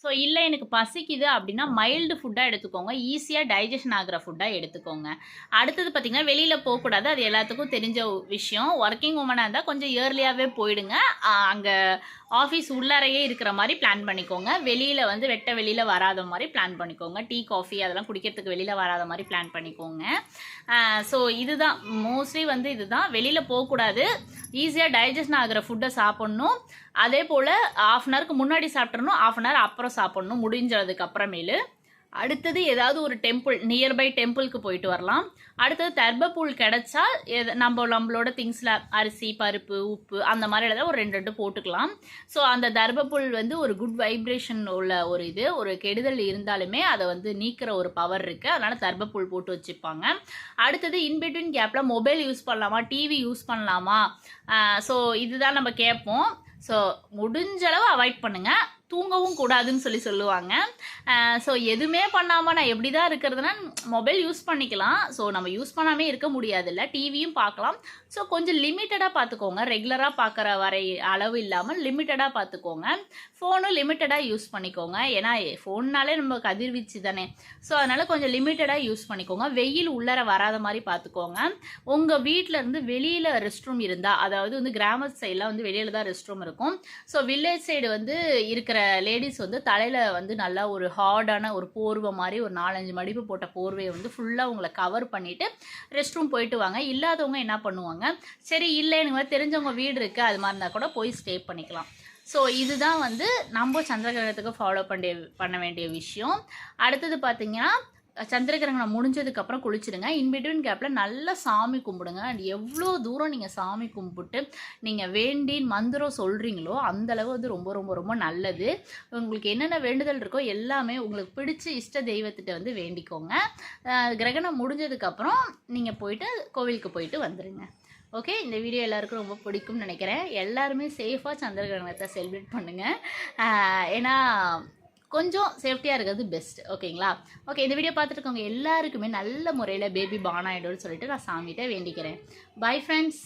So இல்லை எனக்கு பசிக்குது அப்படின்னா மைல்டு ஃபுட்டாக எடுத்துக்கோங்க. ஈஸியாக டைஜஷன் ஆகிற ஃபுட்டாக எடுத்துக்கோங்க. அடுத்தது பார்த்திங்கன்னா வெளியில் போகக்கூடாது. அது எல்லாத்துக்கும் தெரிஞ்ச விஷயம். ஒர்க்கிங் உமனாக இருந்தால் கொஞ்சம் இயர்லியாகவே போயிடுங்க. அங்கே ஆஃபீஸ் உள்ளாரையே இருக்கிற மாதிரி பிளான் பண்ணிக்கோங்க. வெளியில் வந்து வெளியில் வராத மாதிரி பிளான் பண்ணிக்கோங்க. டீ காஃபி அதெல்லாம் குடிக்கிறதுக்கு வெளியில் வராத மாதிரி பிளான் பண்ணிக்கோங்க. ஸோ இதுதான் மோஸ்ட்லி வந்து இதுதான். வெளியில் போகக்கூடாது. ஈஸியாக டைஜஷன் ஆகிற ஃபுட்டை சாப்பிட்ணும். அதே போல் ½ அன் ஹவருக்கு முன்னாடி சாப்பிட்றணும், ½ அன் ஹவர் அப்புறம் சாப்பிட்ணும் முடிஞ்சதுக்கு அப்புறமேலு. அடுத்தது ஏதாவது ஒரு டெம்பிள் நியர்பை டெம்பிளுக்கு போயிட்டு வரலாம். அடுத்தது தர்பப்புல் கிடச்சா நம்மளோட திங்ஸில் அரிசி பருப்பு உப்பு அந்த மாதிரி ஏதாவது ஒரு 2 போட்டுக்கலாம். ஸோ அந்த தர்பப்புல் வந்து ஒரு குட் வைப்ரேஷன் உள்ள ஒரு கெடுதல் இருந்தாலுமே அதை வந்து நீக்கிற ஒரு பவர் இருக்குது. அதனால் தர்பப்புல் போட்டு வச்சுப்பாங்க. அடுத்தது இன்பிட்வீன் கேப்பில் மொபைல் யூஸ் பண்ணலாமா, டிவி யூஸ் பண்ணலாமா, ஸோ இதுதான் நம்ம கேட்போம். ஸோ முடிஞ்சளவு அவாய்ட் பண்ணுங்கள். தூங்கவும் கூடாதுன்னு சொல்லுவாங்க. ஸோ எதுவுமே பண்ணாமல் நான் எப்படி தான் இருக்கிறதுனா மொபைல் யூஸ் பண்ணிக்கலாம். ஸோ நம்ம யூஸ் பண்ணாமே இருக்க முடியாதுல்ல. டிவியும் பார்க்கலாம். ஸோ கொஞ்சம் லிமிட்டடாக பார்த்துக்கோங்க. ரெகுலராக பார்க்குற வரை அளவு இல்லாமல் லிமிட்டடாக பார்த்துக்கோங்க. ஃபோனும் லிமிட்டடாக யூஸ் பண்ணிக்கோங்க. ஏன்னா ஃபோன்னாலே நம்ம கதிர்வீச்சு தானே. ஸோ அதனால் கொஞ்சம் லிமிட்டடாக யூஸ் பண்ணிக்கோங்க. வெயில் உள்ளர வராத மாதிரி பார்த்துக்கோங்க. உங்கள் வீட்டில் இருந்து வெளியில் ரெஸ்ட் ரூம் இருந்தால், அதாவது வந்து கிராம சைடில் வந்து வெளியில் தான் ரெஸ்ட் ரூம் இருக்கும். ஸோ வில்லேஜ் சைடு வந்து இருக்கிற லேடிஸ் வந்து தலையில் வந்து நல்லா ஒரு ஹார்டான ஒரு போர்வை மாதிரி ஒரு 4-5 மடிப்பு போட்ட போர்வையை வந்து ஃபுல்லாக உங்களை கவர் பண்ணிவிட்டு ரெஸ்ட் ரூம் போயிட்டு வாங்க. இல்லாதவங்க என்ன பண்ணுவாங்க, சரி இல்லை எனக்கு மாதிரி தெரிஞ்சவங்க வீடு இருக்குது அது மாதிரி இருந்தால் கூட போய் ஸ்டே பண்ணிக்கலாம். ஸோ இதுதான் வந்து நம்ம சந்திரகிரகணத்துக்கு ஃபாலோ பண்ண வேண்டிய விஷயம். அடுத்தது பார்த்திங்கன்னா சந்திரகிரகணம் முடிஞ்சதுக்கப்புறம் குளிச்சுடுங்க. இன்பிட்வீன் கேப்பில் நல்லா சாமி கும்பிடுங்க. அண்ட் எவ்வளோ தூரம் நீங்கள் சாமி கும்பிட்டு நீங்கள் வேண்டி மந்திரம் சொல்கிறீங்களோ அந்தளவு வந்து ரொம்ப ரொம்ப ரொம்ப நல்லது. உங்களுக்கு என்னென்ன வேண்டுதல் இருக்கோ எல்லாமே உங்களுக்கு பிடிச்ச இஷ்ட தெய்வத்திட்ட வந்து வேண்டிக்கோங்க. கிரகணம் முடிஞ்சதுக்கப்புறம் நீங்கள் போயிட்டு கோவிலுக்கு போயிட்டு வந்துடுங்க. ஓகே, இந்த வீடியோ எல்லாருக்கும் ரொம்ப பிடிக்கும்னு நினைக்கிறேன். எல்லாருமே சேஃபாக சந்திரகிரகணத்தை செலிப்ரேட் பண்ணுங்கள். ஏன்னா கொஞ்சம் சேஃப்டியாக இருக்கிறது பெஸ்ட். ஓகேங்களா? ஓகே, இந்த வீடியோ பார்த்துட்டு இருக்கவங்க எல்லாருக்குமே நல்ல முறையில் பேபி பான் ஆகிடும்னு சொல்லிட்டு நான் சாமிகிட்ட வேண்டிக்கிறேன். Bye friends.